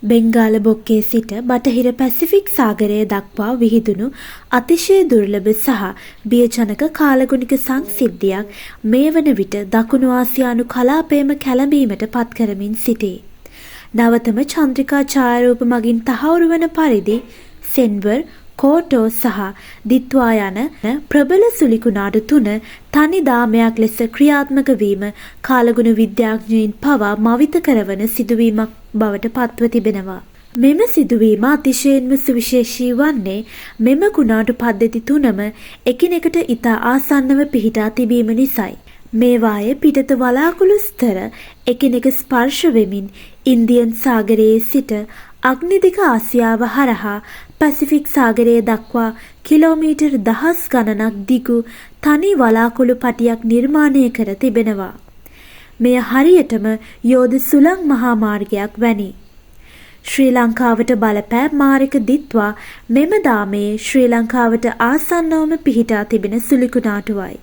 බෙන්ගාල බොක්කේ සිට බටහිර පැසිෆික් සාගරය දක්වා විහිදුණු අතිශය දුර්ලභ සහ බියජනක කාලගුණික සංසිද්ධියක් මේ වන විට දකුණු ආසියානු කලාපයම කැළඹීමට පත් කරමින් සිටී. නවතම චන්ද්‍රිකා ඡායාරූප මගින් තහවුරු වන පරිදි සෙන්වර්, කෝටෝ සහ දිත්වා යන ප්‍රබල සුලිකුණාටු තුන තනි දාමයක් ලෙස ක්‍රියාත්මක වීම කාලගුණ විද්‍යාඥයින් පවා මවිත කරවන සිදුවීමක් බවට පත්ව තිබෙනවා. මෙම සිදුවීම අතිශයින්ම සුවිශේෂී වන්නේ මෙම කුණාටු පද්ධති තුනම එකිනෙකට ඉතා ආසන්නව පිහිටා තිබීම නිසයි. මේවායේ පිටත වලාකුළු ස්තර එකිනෙක ස්පර්ශ වෙමින් ඉන්දියන් සාගරයේ සිට අග්නිදික ආසියාව හරහා පැසිෆික් සාගරයේ දක්වා කිලෝමීටර් දහස් ගණනක් දිගු තනි වලාකුළු පටියක් නිර්මාණය කර තිබෙනවා. මෙය හරියටම යෝධ සුළං මහා මාර්ගයක් වැනි. ශ්‍රී ලංකාවට බලපෑ මාරක දිත්වා මෙම දාමයේ ශ්‍රී ලංකාවට ආසන්නවම පිහිටා තිබෙන සුලිකුණාටුවයි.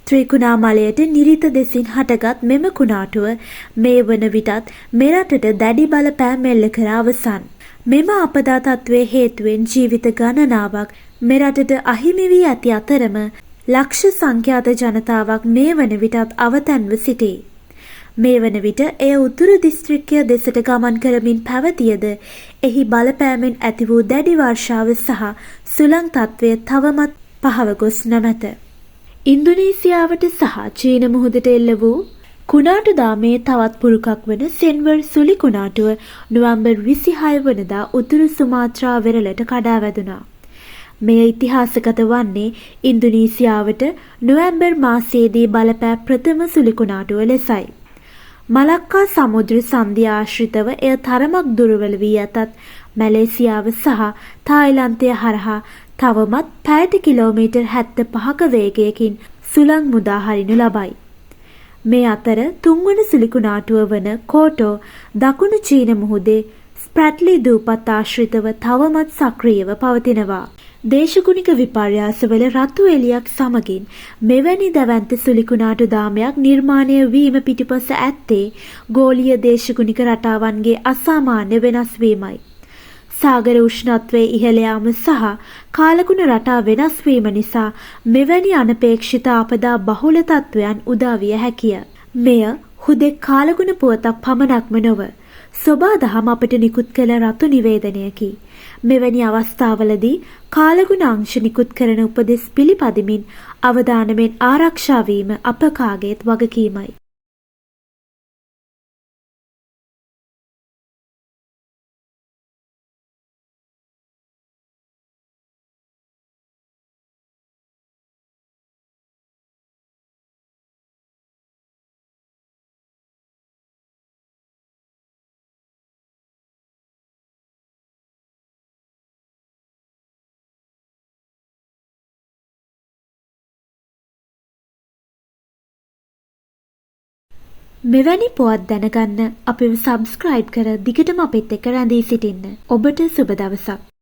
ත්‍රිකුණාමලයට නිරිත දෙසින් හටගත් මෙම කුණාටුව මේ වන විටත් මෙරටට දැඩි බලපෑම් එල්ල කර අවසන්. මෙම අපදා තත්ත්වයේ හේතුවෙන් ජීවිත ගණනාවක් මෙරටට අහිමි වී ඇති අතරම ලක්ෂ සංඛ්‍යාත ජනතාවක් මේ වන විටත් අවතැන්ව සිටී. මේ වන විට එය උතුරු දිස්ත්‍රික්කය දෙසට ගමන් කරමින් පැවතියද එහි බලපෑමෙන් ඇති වූ දැඩි වර්ෂාව සහ සුළං තත්ත්වය තවමත් පහව ගොස් නොමැත. ඉන්දුනීසියාවට සහ චීන මුහුදට එල්ල වූ කුණාටු දාමේ තවත් පුරුකක් වන සෙන්වර් සුලි කුණාටුව නොවැම්බර් 26 වනදා උතුරු සුමාත්‍රා වෙරළට කඩා වැදුනා. මෙය ඉතිහාසගත වන්නේ ඉන්දුනීසියාවට නොවැම්බර් මාසයේදී බලපෑ ප්‍රථම සුලි කුණාටුව ලෙසයි. මලක්කා සමුද්‍ර සන්ධිය ආශ්‍රිතව එය තරමක් දුර්වල වී ඇතත් මැලේසියාව සහ තායිලන්තය හරහා තවමත් පැයට කිලෝමීටර් 75ක වේගයකින් සුළං මුදා හරිනු ලබයි. මේ අතර තුන්වන සුලිකුණාටුව වන කෝටෝ දකුණු චීන මුහුදේ ස්ප්‍රැට්ලි දූපත් ආශ්‍රිතව තවමත් සක්‍රියව පවතිනවා. දේශගුණික විපර්යාසවල රතු එළියක් සමගින් මෙවැනි දැවැන්ත සුලිකුණාටු දාමයක් නිර්මාණය වීම පිටිපස ඇත්තේ ගෝලීය දේශගුණික රටාවන්ගේ අසාමාන්‍ය වෙනස් වීමයි. සාගර උෂ්ණත්වයේ ඉහළ යාම සහ කාලගුණ රටා වෙනස් වීම නිසා මෙවැනි අනපේක්ෂිත ආපදා බහුල තත්ත්වයන් උදා විය හැකිය. මෙය හුදෙක් කාලගුණ පුවතක් පමණක්ම නොව සොබා දහම අපට නිකුත් කළ රතු නිවේදනයකි. මෙවැනි අවස්ථාවලදී කාලගුණ අංශ නිකුත් කරන උපදෙස් පිළිපදිමින් අවධානයෙන් ආරක්ෂා වීම අප කාගේත් වගකීමයි. මෙවැනි පුවත් දැනගන්න අපිව සබ්ස්ක්‍රයිබ් කර දිගටම අපිත් එක්ක රැඳී සිටින්න. ඔබට සුබ දවසක්.